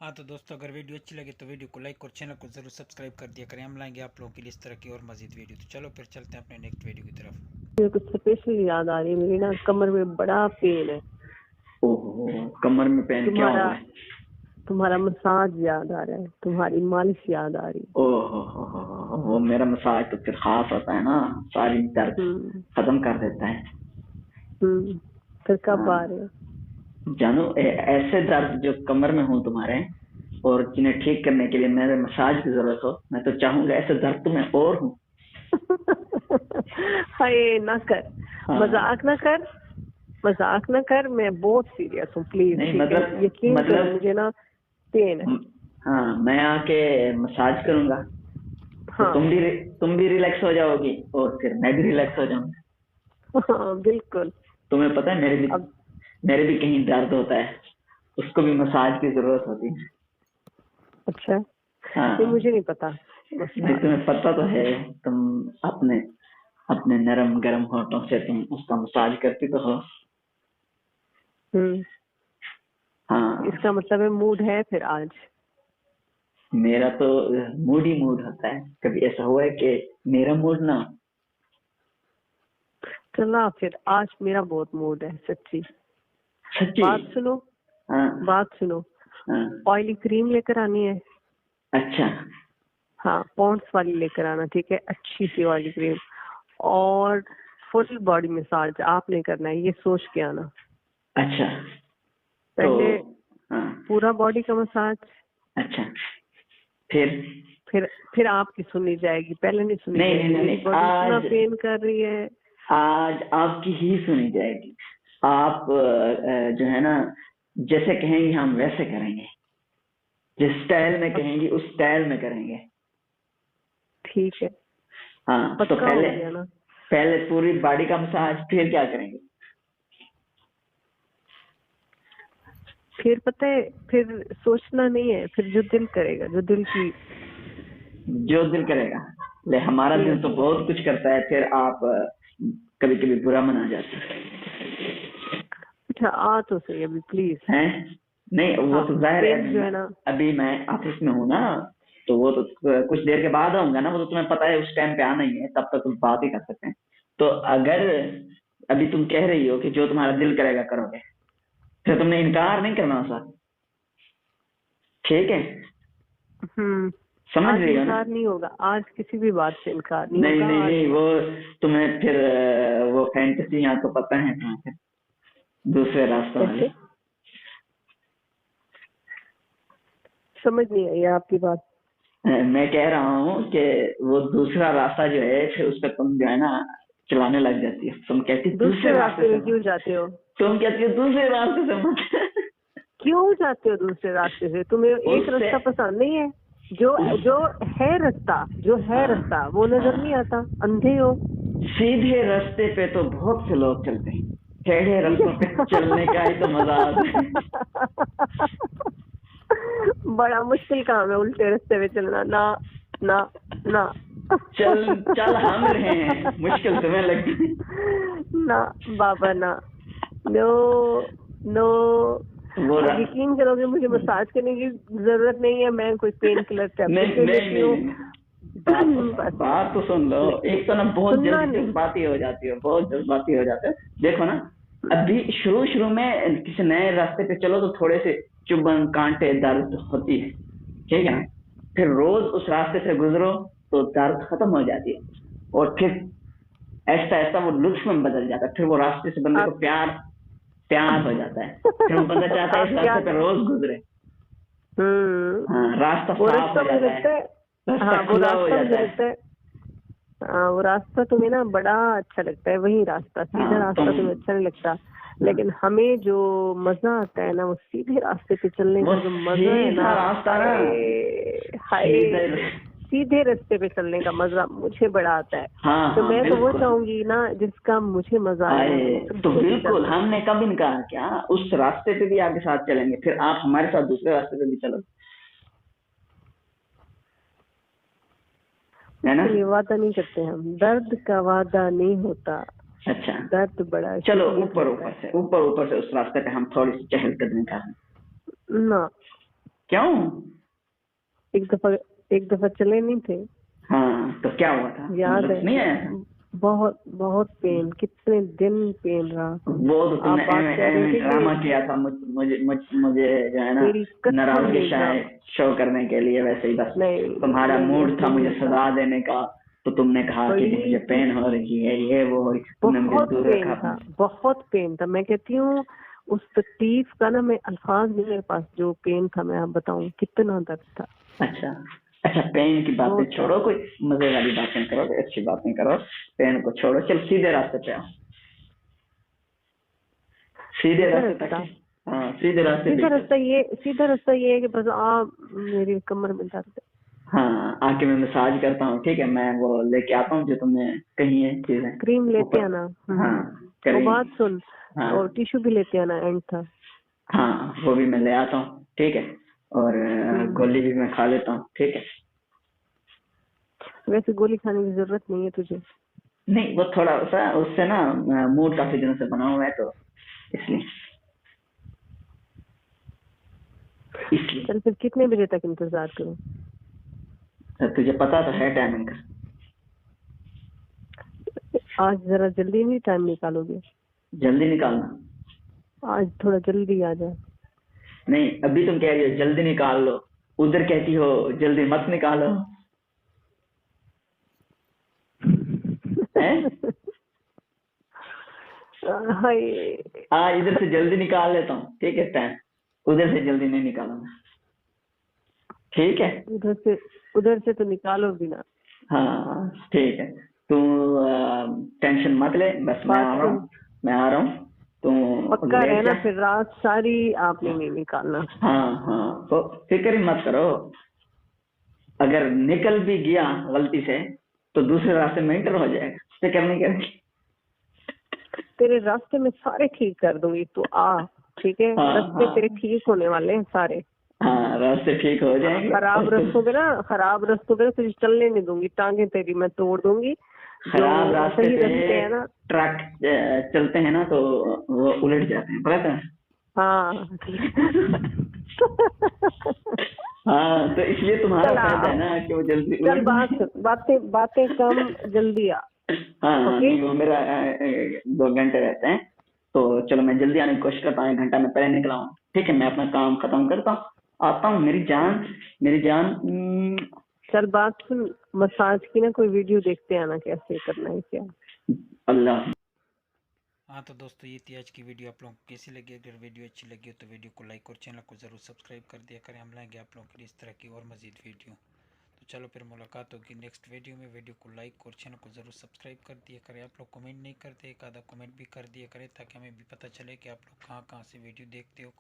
हाँ तो दोस्तों, अगर वीडियो अच्छी लगे तो वीडियो को लाइक और चैनल को जरूर सब्सक्राइब कर दिया करें। हम लाएंगे आप लोगों के लिए इस तरह की और मजीद वीडियो। तो चलो फिर चलते हैं अपने नेक्स्ट वीडियो की तरफ। मेरे को स्पेशल याद आ रही है, मेरी ना कमर में बड़ा पेन है। ओहो, कमर में पेन क्या तुम्हारा हुआ है? तुम्हारा मसाज याद आ रहा है, तुम्हारी मालिश याद आ रही है। ओहो वो मेरा मसाज तो फिर खास होता है ना, सारी दर्द हम्म खत्म कर देता है। हम्म फिर कब आ हाँ रहे हो? जानू, ऐसे दर्द जो कमर में हो तुम्हारे और जिन्हें ठीक करने के लिए मेरे मसाज की जरूरत हो, मैं तो चाहूंगा ऐसे दर्द तुम्हें और हो। हाय ना कर, हाँ मजाक ना कर, मजाक ना कर। मैं बहुत सीरियस हूँ, प्लीज नहीं, ठीक है? यकीन करो, मुझे ना पेन है। हाँ मैं आके मसाज करूंगा तो हाँ तुम भी रिलैक्स हो जाओगी और फिर मैं भी रिलैक्स हो जाऊंगा। हाँ बिल्कुल। तुम्हें पता है अब मेरे भी कहीं दर्द होता है, उसको भी मसाज की जरूरत होती है। अच्छा, ये हाँ मुझे नहीं पता। नहीं, मसाज। तुम्हें पता तो है। तुम अपने अपने नरम गरम होठों से तुम उसका मसाज करती तो हो। हम्म हाँ इसका मतलब है मूड है फिर आज। मेरा तो मूड ही मूड होता है। कभी ऐसा हुआ है कि मेरा मूड ना हो? चला फिर, आज मेरा बहुत मूड है सच्ची। सच्ची? बात सुनो, हाँ बात सुनो। हाँ। ऑयली क्रीम लेकर आनी है। अच्छा हाँ, पॉन्ड्स वाली लेकर आना, ठीक है? अच्छी सी ऑयली क्रीम। और फुल बॉडी मसाज आपने करना है, ये सोच के आना। अच्छा। तो पहले हाँ पूरा बॉडी का मसाज, अच्छा, फिर? फिर आपकी सुनी जाएगी, पहले नहीं सुनी नहीं नहीं जाएगी। नहीं मेरी नहीं, बॉडी इतना पेन कर रही है। आज आपकी ही सुनी जाएगी। आप जो है ना, जैसे कहेंगे हम वैसे करेंगे, जिस स्टाइल में अब कहेंगी उस स्टाइल में करेंगे। ठीक है, हाँ तो पक्का हो पहले गया ना? पहले पूरी बॉडी का मसाज, फिर क्या करेंगे? फिर पता है, फिर सोचना नहीं है, फिर जो दिल करेगा, जो दिल की। जो दिल करेगा। ले हमारा दिल तो हम्म बहुत कुछ करता है, फिर आप कभी कभी बुरा मना जाते हैं। अच्छा, आ तो सही अभी प्लीज। हैं? नहीं वो हाँ, तो जाहिर है, पेन जो है ना। अभी मैं ऑफिस में हूँ ना, तो वो तो कुछ देर के बाद आऊंगा ना। वो तो तुम्हें पता है उस टाइम पे आना ही है, तब तक तुम बात ही कर सकते हैं। तो अगर अभी तुम कह रही हो कि जो तुम्हारा दिल करेगा करोगे, फिर तुमने इनकार नहीं करना सर। ठीक है? हम्म समझ आज रही हो ना? इनकार नहीं होगा, आज किसी भी बात से इनकार नहीं नहीं होगा नहीं आज। नहीं, वो तुम्हें फिर वो फैंटेसी यहाँ तो पता है तुम्हें, फिर दूसरे रास्तों वाले। कैसे? समझ नहीं आई आपकी बात। मैं कह रहा हूँ कि वो दूसरा रास्ता जो है, फिर उस पर तुम जो है ना चलाने लग जाती है। तुम कहती दूसरे दूसरे रास्ते रास्ते से में क्यों मत, जाते हो? तुम कहती हो दूसरे रास्ते से मत। क्यों जाते हो दूसरे रास्ते से? तुम्हें एक उससे रास्ता पसंद नहीं है? जो जो है रास्ता, जो है हाँ रास्ता वो नजर नहीं हाँ, आता, अंधे हो। सीधे रास्ते पे तो बहुत से लोग चलते हैं, टेढ़े रास्तों पे चलने का ही तो मजा आता है। बड़ा मुश्किल काम है उल्टे रास्ते में चलना। ना ना ना। चल चल हम रहे हैं, मुश्किल तुम्हें लगती है। ना बाबा ना। No no. वो आप यकीन करोगे, मुझे मसाज करने की जरूरत नहीं है, मैं कोई पेन किलर नहीं टैबलेट ले नहीं लेती नहीं हूँ। नहीं, बात बस बात तो सुन लो। एक तो ना बहुत सुनना जल्दी नहीं। जज्बाती हो जाती हो, बहुत जज्बाती हो जाते हो। देखो ना, अभी शुरू शुरू में किसी नए रास्ते पे चलो तो थोड़े से चुभन कांटे दर्द होती है, ठीक है ना? फिर रोज उस रास्ते से गुजरो तो दर्द खत्म हो जाती है, और फिर ऐसा ऐसा वो लुत्फ में बदल जाता है। फिर वो रास्ते से बंदे को आप प्यार प्यार हो जाता है। फिर वो बंदा चाहता है आप इस क्या? रास्ते पे रोज गुजरे। हम्म हाँ, रास्ता वो साफ रास्ता हो मुझे जाता लगता है, है। रास्ता हाँ, वो खुला हो रास्ता मुझे जाता है। लगता है। हाँ, वो रास्ता तुम्हें ना बड़ा अच्छा लगता है, वही रास्ता, सीधा हाँ रास्ता तुम, तुम्हें अच्छा नहीं लगता। हाँ, लेकिन हमें जो मजा आता है ना, वो सीधे रास्ते पे चलने वो का जो मजा है ना। सीधा रास्ता ना, हाय हाय, सीधा। सीधे रास्ते पे चलने का मजा मुझे बड़ा आता है। हाँ तो हाँ मैं तो वो बिल्कुल। चाहूंगी ना, जिसका मुझे मजा आए ना, आए उस तो रास्ते पे बिल्कुल, चलना। हमने कब इनकार किया? उस रास्ते पे भी आपके साथ चलेंगे, फिर आप हमारे साथ दूसरे रास्ते पे भी चलो, है ना? उसके लिए वादा नहीं करते हम, दर्द का वादा नहीं होता। अच्छा दर्द बड़ा चलो, शदीद ऊपर होता ऊपर है। से ऊपर ऊपर से उस रास्ते पे हम थोड़ी सी चहलकदमी कर लें। ना क्यों? एक दफा चले नहीं थे, हाँ तो क्या हुआ था? याद मतलब है? नहीं आया था? बहुत बहुत पेन, कितने दिन पेन रहा। वो तो आप तुमने बात कर रहे थे ड्रामा कि किया था मुझे जो है ना मेरी कसम नाराजगी नहीं था। शो करने के लिए, वैसे ही बस नहीं तुम्हारा नहीं, मूड था ऐसे मुझे नहीं था सजा देने का। तो तुमने कहा कि जी मुझे भाई। पेन हो रही है, ये वो हो रही, तुमने मुझे बहुत दूर रखा पेन था, अपने। बहुत पेन था। मैं कहती हूँ उस तकलीफ का ना, मैं अल्फाज नहीं मेरे पास, जो पेन था मैं आप बताऊं कितना दर्द था। अच्छा अच्छा, पेन की बातें बहुत छोड़ो, कोई मजे वाली बातें करो, कोई अच्छी बातें करो। पेन को छोड़ो, चल सीधे रास्ते पे आओ। सीधे सीधा रास्ते तक। रास्ता। हाँ सीधे रास्ते पे चल। सीधा रास्ता ये है कि बस आप, मेरी कमर में दर्द है। हाँ आके मैं मसाज करता हूँ, ठीक है, मैं वो लेके आता हूँ जो तुमने कही है चीजें क्रीम लेते ऊपर। आना। हाँ वो करी। बात सुन, हाँ और टिश्यू भी लेते आना, एंड था। हाँ वो भी मैं ले आता हूँ, ठीक है। और हम्म। गोली भी मैं खा लेता हूँ, ठीक है। वैसे गोली खाने की जरूरत नहीं है तुझे। नहीं वो थोड़ा सा उससे ना मूड काफी दिनों से बना हुआ है, तो इसलिए इसलिए चल फिर कितने बजे तक इंतजार करूं? तुझे पता तो है टाइमिंग का। आज जरा जल्दी नहीं टाइम निकालोगे? जल्दी निकालना। आज थोड़ा जल्दी आ जाए। नहीं अभी तुम कह रही हो जल्दी निकाल लो, उधर कहती हो जल्दी मत निकालो, हैं? हाय। इधर से जल्दी निकाल लेता हूँ, ठीक है टाइम, उधर से जल्दी नहीं निकालूंगा, ठीक है। उधर से तो निकालो भी ना। हाँ ठीक है। तू टेंशन मत ले, बस मैं बात आ रहा सुन, हूँ, मैं आ रहा हूँ, तू पक्का लेट रहना जा। फिर रात सारी आपने नहीं निकालना। हाँ हाँ तो फिक्र ही मत करो, अगर निकल भी गया गलती से तो दूसरे रास्ते में इंटर हो जाएगा, फिक्र नहीं करेंगे। तेरे रास्ते में सारे ठीक कर दूंगी, तू आ। ठीक है, हाँ रास्ते तेरे हाँ ठीक होने वाले हैं सारे। हाँ रास्ते ठीक हो जाएंगे खराब और तुम रास्तों पे ना, खराब रास्तों पे ना तुझे चलने नहीं दूंगी, टांगे तेरी मैं तोड़ दूंगी। जो खराब रास्ते सही पे रास्ते है ना। ट्रक चलते हैं ना तो वो उलट जाते हैं, पता है? हाँ ठीक है। हाँ तो इसलिए तुम्हारा चल फायदा आ, है ना कि वो जल्दी चल उलट बात जाए। बातें बातें कम, जल्दी आ। हाँ हाँ ओके। नहीं वो मेरा 2 घंटे रहते हैं, तो चलो मैं जल्दी आने की कोशिश करता हूँ, 1 घंटा मैं पहले निकला हूँ, ठीक है। मैं अपना काम खत्म करता हूँ, आता हूँ मेरी जान, मेरी जान। चल बात सुन, मसाज की ना कोई वीडियो देखते आना, कैसे करना है क्या। अल्लाह। हाँ तो दोस्तों ये थी आज की वीडियो, आप लोगों को कैसी लगी? अगर वीडियो अच्छी लगी हो तो वीडियो को लाइक और चैनल को ज़रूर सब्सक्राइब कर दिया करें। हम लाएंगे आप लोगों के लिए इस तरह की और मज़ीद वीडियो। तो चलो फिर मुलाकात होगी नेक्स्ट वीडियो में। वीडियो को लाइक और चैनल को ज़रूर सब्सक्राइब कर दिया करें। आप लोग कमेंट नहीं करते, एक आधा कमेंट भी कर दिया करें ताकि हमें भी पता चले कि आप लोग कहाँ कहाँ से वीडियो देखते हो।